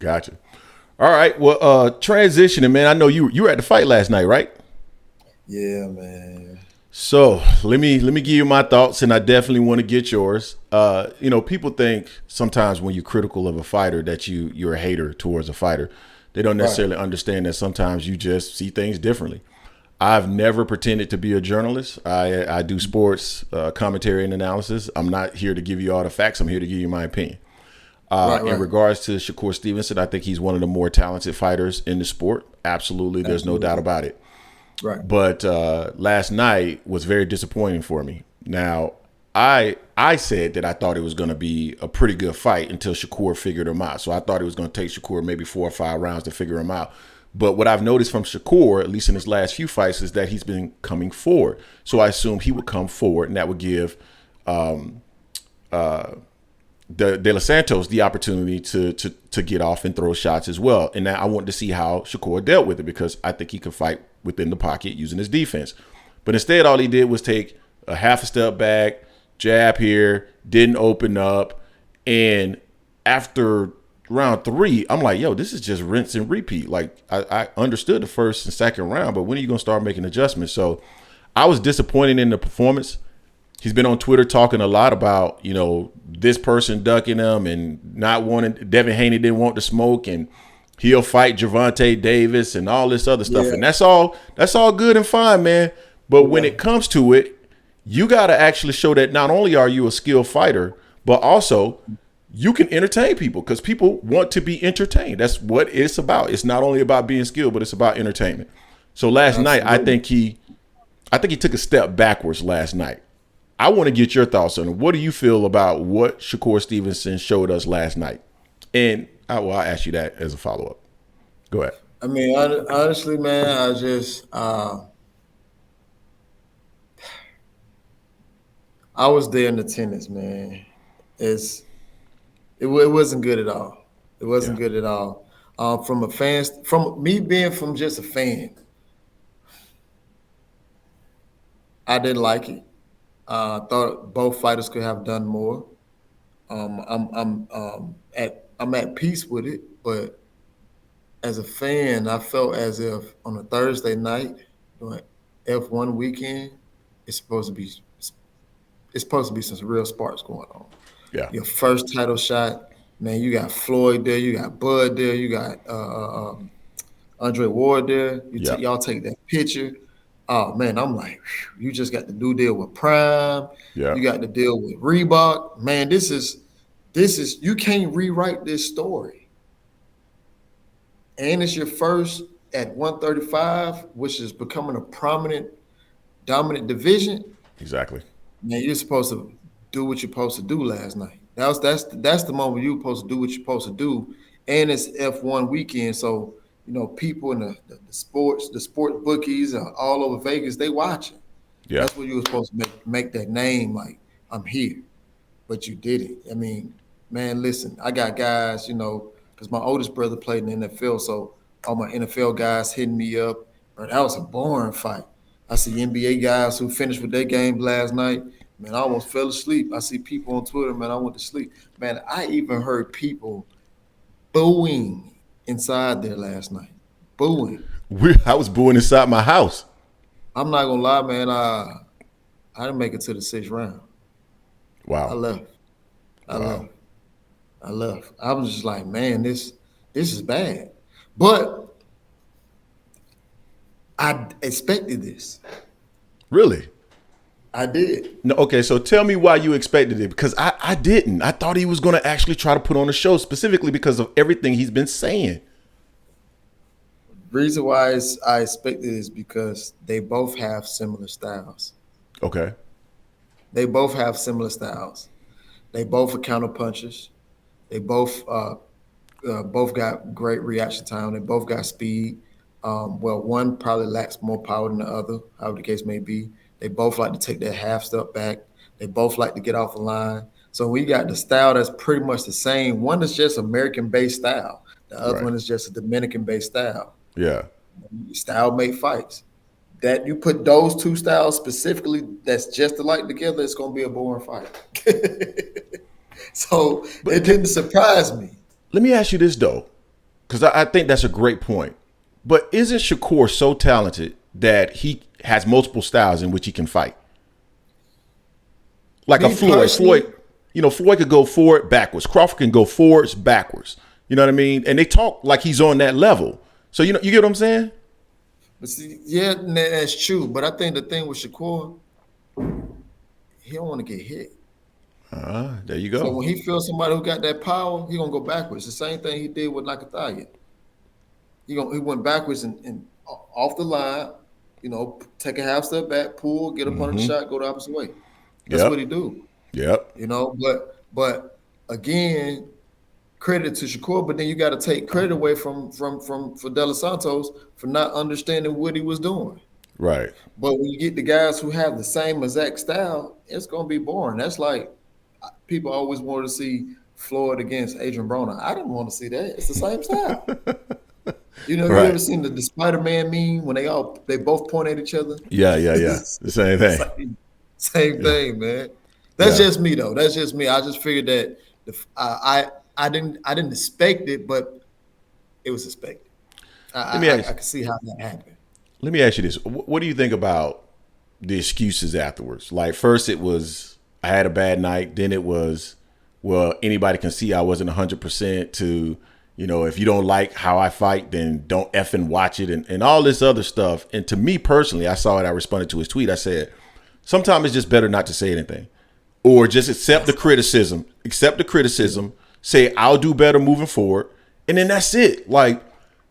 Gotcha. All right. Well, transitioning, man. I know you were at the fight last night, right? Yeah, man. So let me give you my thoughts, and I definitely want to get yours. People think sometimes when you're critical of a fighter that you're a hater towards a fighter. They don't Right. necessarily understand that sometimes you just see things differently. I've never pretended to be a journalist. I do sports commentary and analysis. I'm not here to give you all the facts. I'm here to give you my opinion. Right, In right. regards to Shakur Stevenson, I think he's one of the more talented fighters in the sport. Absolutely, there's no doubt Absolutely. about it. Right. But last night was very disappointing for me. Now, I said that I thought it was going to be a pretty good fight until Shakur figured him out. So I thought it was going to take Shakur maybe 4 or 5 rounds to figure him out. But what I've noticed from Shakur, at least in his last few fights, is that he's been coming forward. So I assumed he would come forward, and that would give De Los Santos the opportunity to get off and throw shots as well. And I wanted to see how Shakur dealt with it because I think he could fight within the pocket using his defense. But instead, all he did was take a half a step back, jab here, didn't open up. And after round 3, I'm like, yo, this is just rinse and repeat. Like, I understood the first and second round, but when are you going to start making adjustments? So I was disappointed in the performance. He's been on Twitter talking a lot about, this person ducking him and not wanting. Devin Haney didn't want to smoke, and he'll fight Gervonta Davis and all this other stuff. Yeah. And that's all good and fine, man. But when Yeah. it comes to it, you got to actually show that not only are you a skilled fighter, but also you can entertain people because people want to be entertained. That's what it's about. It's not only about being skilled, but it's about entertainment. So last night, I Absolutely. think he took a step backwards last night. I want to get your thoughts on it. What do you feel about what Shakur Stevenson showed us last night? And I'll ask you that as a follow up. Go ahead. I mean, honestly, man, I was there in attendance, man. It wasn't good at all. It Yeah. wasn't good at all. From me being from just a fan, I didn't like it. I thought both fighters could have done more. I'm at peace with it, but as a fan, I felt as if on a Thursday night, during F1 weekend, it's supposed to be it's supposed to be some real sparks going on. Yeah. Your first title shot, man. You got Floyd there, you got Bud there, you got Andre Ward there. Yeah. Y'all take that picture. Oh man, I'm like, whew, you just got to do deal with Prime. Yeah. You got to deal with Reebok. Man, this is you can't rewrite this story. And it's your first at 135, which is becoming a prominent, dominant division. Exactly. Man, you're supposed to do what you're supposed to do last night. That's the moment you're supposed to do what you're supposed to do. And it's F1 weekend, so people in the sports bookies all over Vegas, they watching. Yeah. That's what you were supposed to make that name like I'm here, but you didn't. I mean, man, listen, I got guys, because my oldest brother played in the NFL, so all my NFL guys hitting me up. But that was a boring fight. I see NBA guys who finished with their game last night. Man, I almost fell asleep. I see people on Twitter, man, I went to sleep. Man, I even heard people booing inside there last night. Booing. I was booing inside my house. I'm not gonna lie, man. I didn't make it to the 6th round. I Wow. left. I Wow. left. I left. I was just like, man, this is bad. But I expected this. Really? I did. No, okay, so tell me why you expected it because I didn't. I thought he was going to actually try to put on a show specifically because of everything he's been saying. Reason why I expected is because they both have similar styles. Okay. They both have similar styles. They both are counter punchers. They both got great reaction time. They both got speed. Well, one probably lacks more power than the other, however the case may be. They both like to take that half step back. They both like to get off the line. So we got the style that's pretty much the same. One is just American-based style. The other Right. one is just a Dominican-based style. Yeah. Style make fights. That you put those two styles specifically that's just alike together, it's gonna be a boring fight. So But it didn't surprise me. let me ask you this though. because I think that's a great point. But isn't Shakur so talented that he has multiple styles in which he can fight? Like a Me Floyd. personally, Floyd could go forward, backwards. Crawford can go forwards, backwards. You know what I mean? And they talk like he's on that level. So you get what I'm saying? but see, yeah, that's true. But I think the thing with Shakur, he don't want to get hit. There you So go. when he feels somebody who got that power, he gonna go backwards. The same thing he did with Nakataya. He went backwards and off the line, take a half step back, pull, get up under the shot, go the opposite way. That's what he Yep. do. Yep. But again, credit to Shakur, but then you got to take credit away from for De Los Santos for not understanding what he was doing. Right. But when you get the guys who have the same exact style, it's gonna be boring. That's like people always wanted to see Floyd against Adrian Broner. I didn't want to see that. It's the same style. You Right. ever seen the Spider-Man meme when they both point at each other? Yeah. The same thing. Same Yeah. thing, man. That's Yeah. just me though. That's just me. I just figured that I didn't expect it, but it was expected. Let me I ask. could see how that happened. Let me ask you this: what do you think about the excuses afterwards? Like first, it was I had a bad night. Then it was, well, anybody can see I wasn't 100%. To if you don't like how I fight, then don't effing watch it, and all this other stuff. And to me personally, I saw it. I responded to his tweet. I said, sometimes it's just better not to say anything, or just accept the criticism. Accept the criticism. Say I'll do better moving forward, and then that's it. Like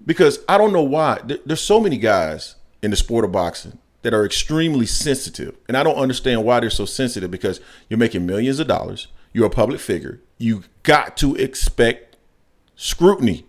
because I don't know why there's so many guys in the sport of boxing that are extremely sensitive, and I don't understand why they're so sensitive. Because you're making millions of dollars, you're a public figure, you got to expect scrutiny,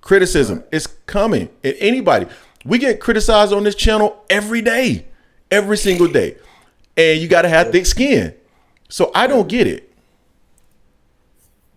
criticism. It's coming. And anybody, we get criticized on this channel every day, every single day, and you got to have thick skin. So I don't get it.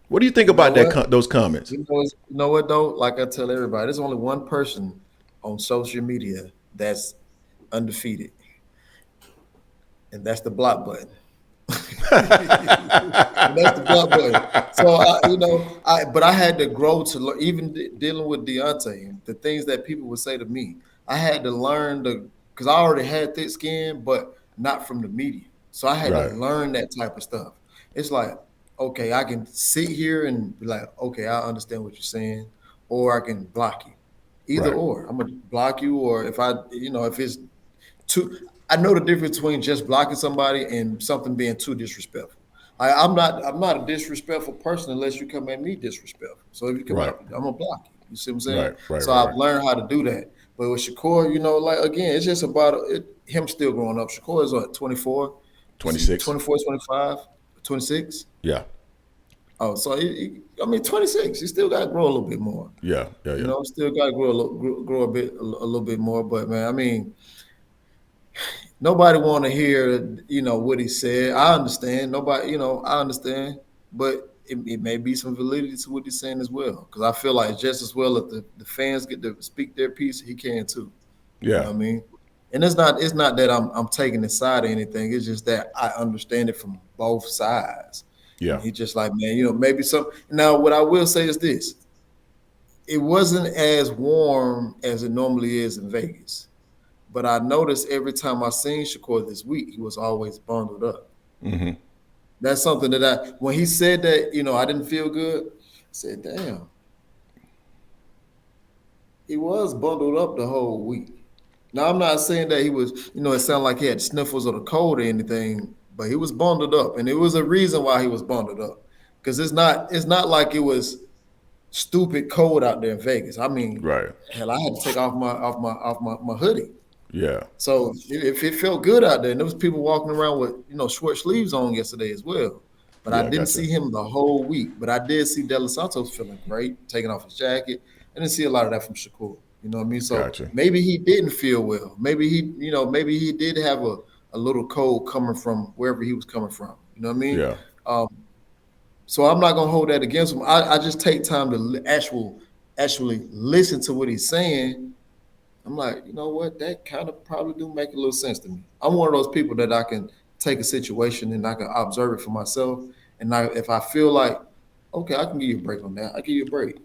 What do you think about those comments? You know what though? Like I tell everybody, there's only one person on social media that's undefeated, and that's the block button. And that's the block button. So but I had to grow to learn. Even dealing with Deontay, the things that people would say to me, I had to learn because I already had thick skin, but not from the media. So I had to learn that type of stuff. It's like, okay, I can sit here and be like, okay, I understand what you're saying, or I can block you. Either or, I'm gonna block you, or if it's too, I know the difference between just blocking somebody and something being too disrespectful. I'm not a disrespectful person unless you come at me disrespectful. So if you come at me, I'm gonna block you. You see what I'm saying? I've learned how to do that. But with Shakur, like again, it's just about him still growing up. Shakur is what, 24? 26. 24, 25, 26? Yeah. Oh, so 26. You still got to grow a little bit more. Yeah. Still got to grow a little bit more. But man, I mean, nobody want to hear what he said. I understand. Nobody, I understand. But it may be some validity to what he's saying as well. Because I feel like just as well if the fans get to speak their piece, he can too. Yeah. You know what I mean? And it's not that I'm taking his side or anything. It's just that I understand it from both sides. Yeah. And he's just like, man, maybe some. Now, what I will say is this: it wasn't as warm as it normally is in Vegas, but I noticed every time I seen Shakur this week, he was always bundled up. Mm-hmm. That's something that when he said that, I didn't feel good. I said, damn, he was bundled up the whole week. Now, I'm not saying that he was, it sounded like he had sniffles or the cold or anything, but he was bundled up, and it was a reason why he was bundled up. Because it's not like it was stupid cold out there in Vegas. I mean, hell, I had to take off my hoodie. Yeah. So if it felt good out there, and there was people walking around with short sleeves on yesterday as well. But I didn't see him the whole week. But I did see De Los Santos feeling great, taking off his jacket. I didn't see a lot of that from Shakur. You know what I mean? So maybe he didn't feel well. Maybe he did have a little cold coming from wherever he was coming from. You know what I mean? Yeah. So I'm not gonna hold that against him. I just take time to actually listen to what he's saying. I'm like, you know what? That kind of probably do make a little sense to me. I'm one of those people that I can take a situation and I can observe it for myself. And if I feel like, okay, I can give you a break on that, I give you a break.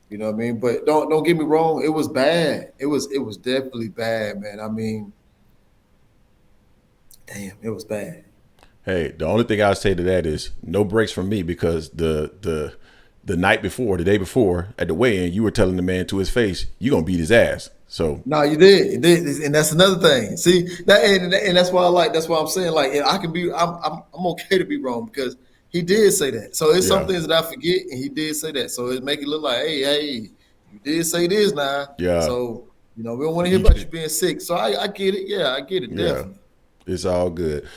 You know what I mean? But don't get me wrong, it was bad. It was definitely bad, man. I mean, damn, it was bad. Hey, the only thing I'll say to that is no breaks from me because the night before, the day before at the weigh-in, you were telling the man to his face, "You gonna beat his ass." So No, you did, and that's another thing. See that, and that's why I like. That's why I'm saying like I can be. I'm okay to be wrong because he did say that. So it's some yeah, things that I forget, and he did say that. So it make it look like, hey, you did say this now. yeah, So we don't want to hear you, about you being sick. So I get it. Yeah, I get it yeah, definitely. it's all good.